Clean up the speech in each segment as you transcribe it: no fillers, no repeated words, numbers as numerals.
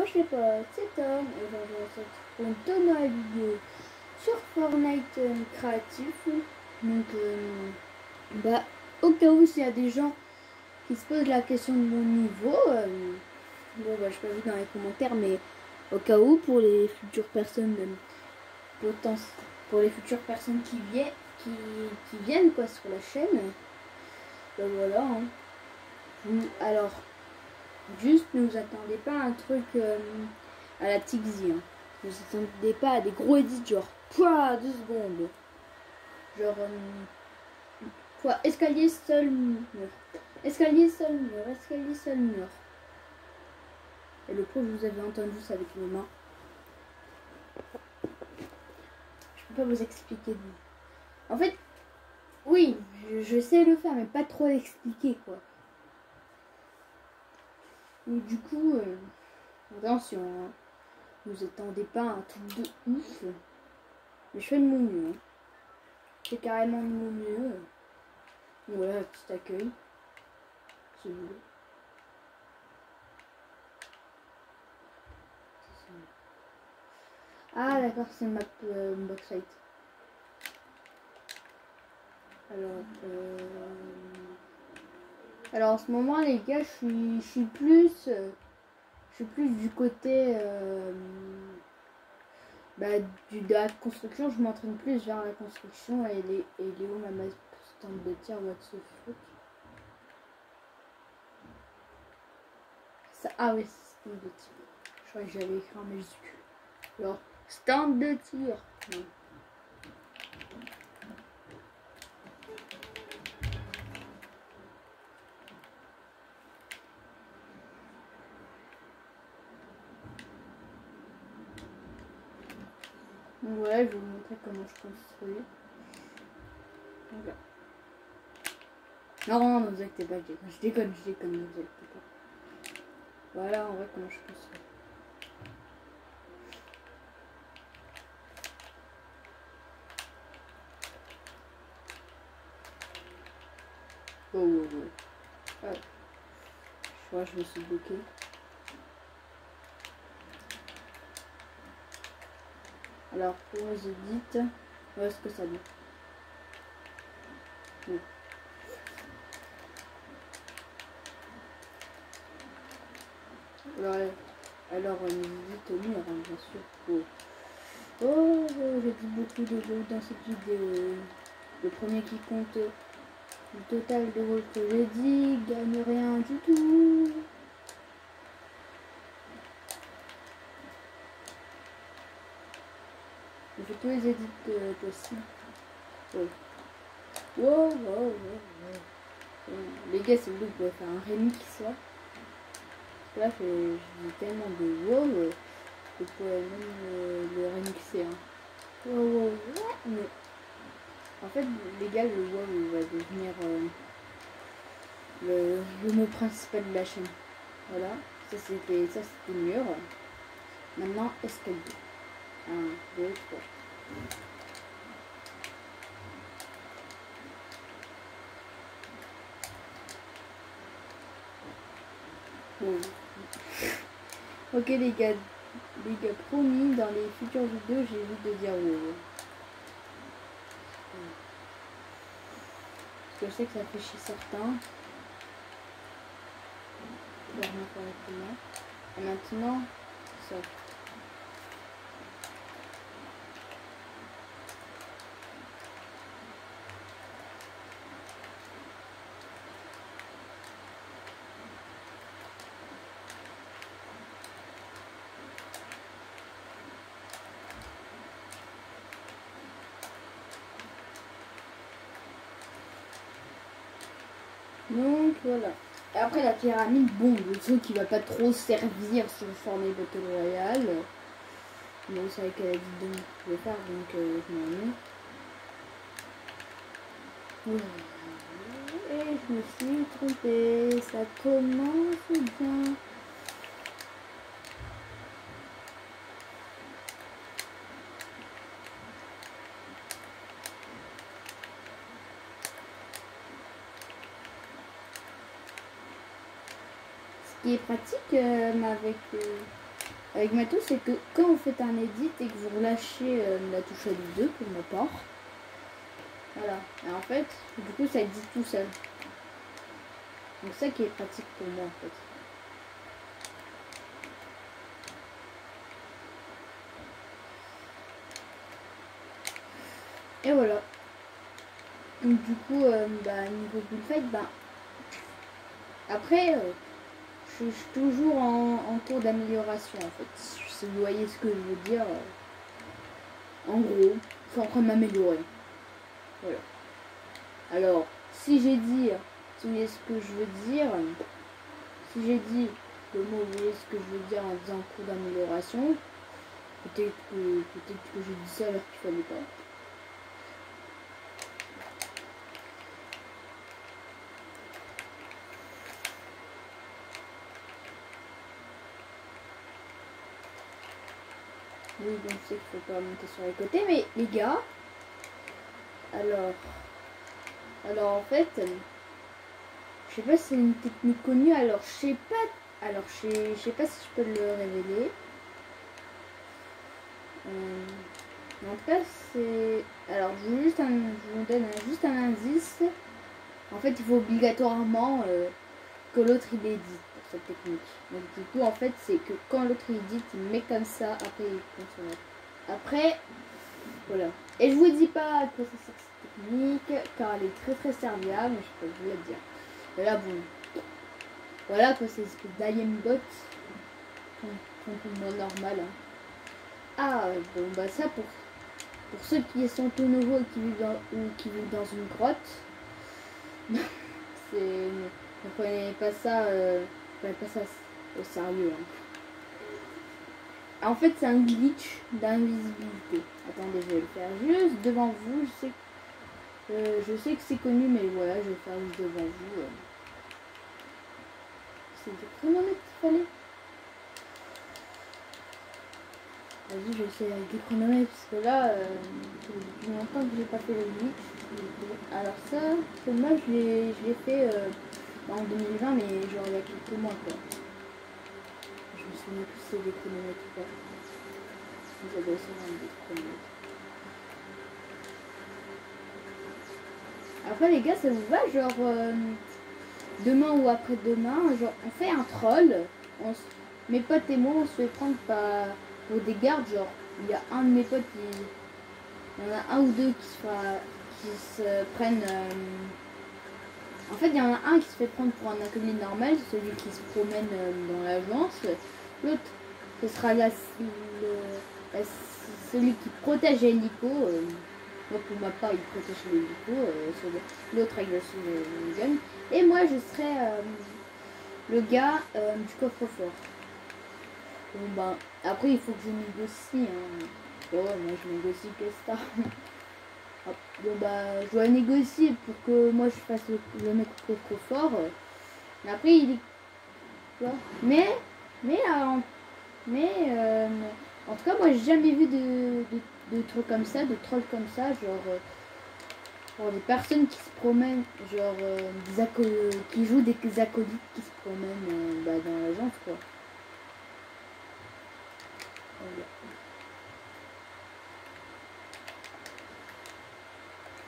moi je sais pas, c'est Tom, et aujourd'hui on se retrouve pour une toute nouvelle vidéo sur Fortnite créatif. Donc bah au cas où s'il y a des gens qui se posent la question de mon niveau, bon bah je peux vu dans les commentaires, mais au cas où pour les futures personnes pour les futures personnes qui viennent quoi sur la chaîne, bah voilà hein. Alors juste ne vous attendez pas à un truc à la Tixi. Hein. Ne vous attendez pas à des gros edits genre pouah 2 secondes. Genre quoi, escalier seul mur. Escalier seul mur. Escalier seul mur. Et le pro vous avez entendu ça avec mes mains. Je peux pas vous expliquer. En fait, oui, je sais le faire, mais pas trop l'expliquer quoi. Donc du coup, attention, hein. Ne vous attendez pas à un truc de ouf. Mais je fais de mon mieux. Hein. C'est carrément de mon mieux. Voilà, petit accueil. C'est bon. Ah d'accord, c'est ma box fight. Alors en ce moment les gars, je suis plus du côté de la construction. Je m'entraîne plus vers la construction. Et il est où ma stand de tir? What the fuck? Ça, ah oui, stand de tir. Je crois que j'avais écrit en majuscule. Alors, stand de tir. Non. Donc voilà, je vais vous montrer comment je construis. Voilà. Non, ne vous inquiétez pas, je déconne, ne vous inquiétez pas. Voilà, en vrai, comment je construis. Oh, oh, oh. Ouais. Je crois que je me suis bloqué. Alors, pour les edits, où est-ce que ça dit? Oui. Alors les edits murs, hein, bien sûr. Oh, j'ai dit beaucoup de mots dans cette vidéo. Le premier qui compte le total de rôles que j'ai dit gagne rien du tout. Je fais tous les edits possibles. Ouais. Wow. Les gars, c'est vous pouvez faire un remix là. Là, j'ai tellement de wow que vous pouvez même le remixer. Hein. Wow. Mais en fait, les gars, le wow va devenir le mot principal de la chaîne. Voilà, ça c'était mur. Maintenant, escalier. 1, 2, 3. Bon. Ok les gars, promis, dans les futures vidéos, j'évite de dire wow. Parce que je sais que ça fait chier certains. Et maintenant, ça. Donc voilà. Et après la pyramide, bon, le truc qui va pas trop servir sur Fortnite Battle Royale. Mais vous savez quelle vidéo je vais faire, donc je m'en mets. Et je me suis trompée. Ça commence bien. Ce qui est pratique avec avec Matos, c'est que quand vous faites un edit et que vous relâchez la touche L2 pour ma part, voilà. Et en fait, du coup, ça edite tout seul. Donc ça qui est pratique pour moi en fait. Et voilà. Donc du coup, niveau bullfight, après, je suis toujours en cours d'amélioration en fait. Si vous voyez ce que je veux dire, en gros, je suis en train de m'améliorer. Voilà. Alors, si j'ai dit, si vous voyez ce que je veux dire, si j'ai dit le mot, vous voyez ce que je veux dire en disant cours d'amélioration, peut-être que j'ai dit ça alors qu'il fallait pas. Oui, donc c'est qu'il faut pas monter sur les côtés, mais les gars, alors en fait, je sais pas si c'est une technique connue, alors je sais pas si je peux le révéler. En tout cas, c'est, alors je vous donne juste un indice. En fait, il faut obligatoirement que l'autre il édite pour cette technique. Donc du coup, en fait, c'est que quand l'autre édite, il met comme ça, après il continue. Après, voilà. Et je vous dis pas à quoi ça sert cette technique, car elle est très très serviable, mais je peux vous la dire. Et là, bon, voilà quoi, c'est espèce d'IM-bot, complètement normal. Hein. Ah, bon, ça pour ceux qui sont tout nouveaux et qui vivent dans une grotte, ne prenez pas ça au sérieux. Hein. En fait, c'est un glitch d'invisibilité. Attendez, je vais le faire juste devant vous. Je sais que c'est connu, mais voilà, je vais le faire juste devant vous. C'est des chronomètres qu'il fallait. Vas-y, je vais essayer avec des chronomètres parce que là, depuis longtemps que j'ai pas fait le glitch. Alors ça, moi je l'ai fait en 2020, mais genre il y a quelques mois quoi. Je me souviens plus si c'est des chronomètres ou pas. J'avais aussi des chronomètres. Après les gars, ça vous va genre demain ou après-demain, genre on fait un troll, mes potes et moi on se fait prendre pour des gardes, genre il y a un de mes potes il y en a un ou deux qui se prennent en fait il y en a un qui se fait prendre pour un acolyte normal, celui qui se promène dans l'agence, l'autre ce sera celui qui protège l'hélico. Moi, pour ma part, il protège l'hélico, l'autre avec le gun. Et moi, je serai le gars du coffre-fort. Bon, après, il faut que je négocie. Hein. Ouais, moi, je négocie que ça. Bon, je dois négocier pour que moi, je fasse le mec au coffre-fort. Mais après, il est... Mais en tout cas, moi, j'ai jamais vu de trucs comme ça, de trolls comme ça, genre des personnes qui se promènent, genre qui jouent des acolytes qui se promènent dans l'agence quoi.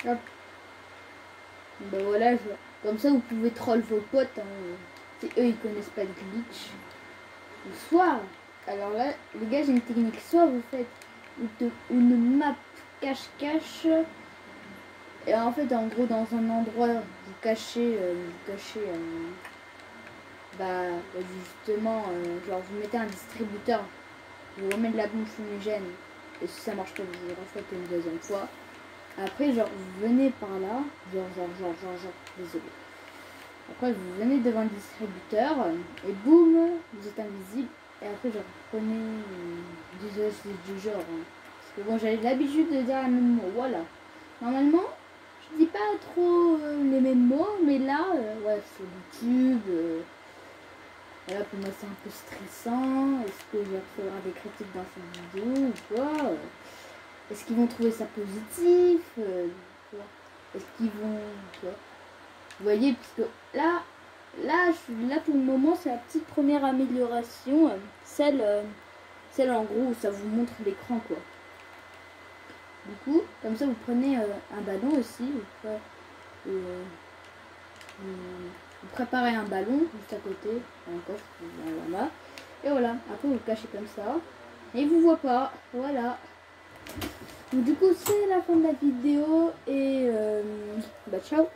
Voilà. Hop. Voilà, comme ça vous pouvez troll vos potes. Hein. Si eux ils connaissent pas le glitch. Ou soit, alors là, les gars, j'ai une technique. Soit vous faites une map cache-cache. Et en fait, en gros, dans un endroit, vous cachez justement, genre vous mettez un distributeur, vous remettez de la bombe fumigène, et si ça marche pas, vous refaites une deuxième fois. Après, genre, vous venez par là, désolé. Après, vous venez devant le distributeur, et boum, vous êtes invisible. Et après, genre, vous prenez du genre. Hein. Parce que bon, j'avais l'habitude de dire la même mot, voilà. Normalement, je dis pas trop les mêmes mots, mais là, ouais, sur YouTube, voilà, pour moi c'est un peu stressant. Est-ce que je vais recevoir des critiques dans cette vidéo ou quoi Est-ce qu'ils vont trouver ça positif Est-ce qu'ils vont... Vous voyez, puisque là, je suis là pour le moment, c'est la petite première amélioration, celle celle en gros où ça vous montre l'écran quoi. Du coup, comme ça vous prenez un ballon aussi, vous préparez un ballon juste à côté, encore voilà. Et voilà, après vous le cachez comme ça. Et il vous voit pas, voilà. Donc du coup c'est la fin de la vidéo et bah ciao.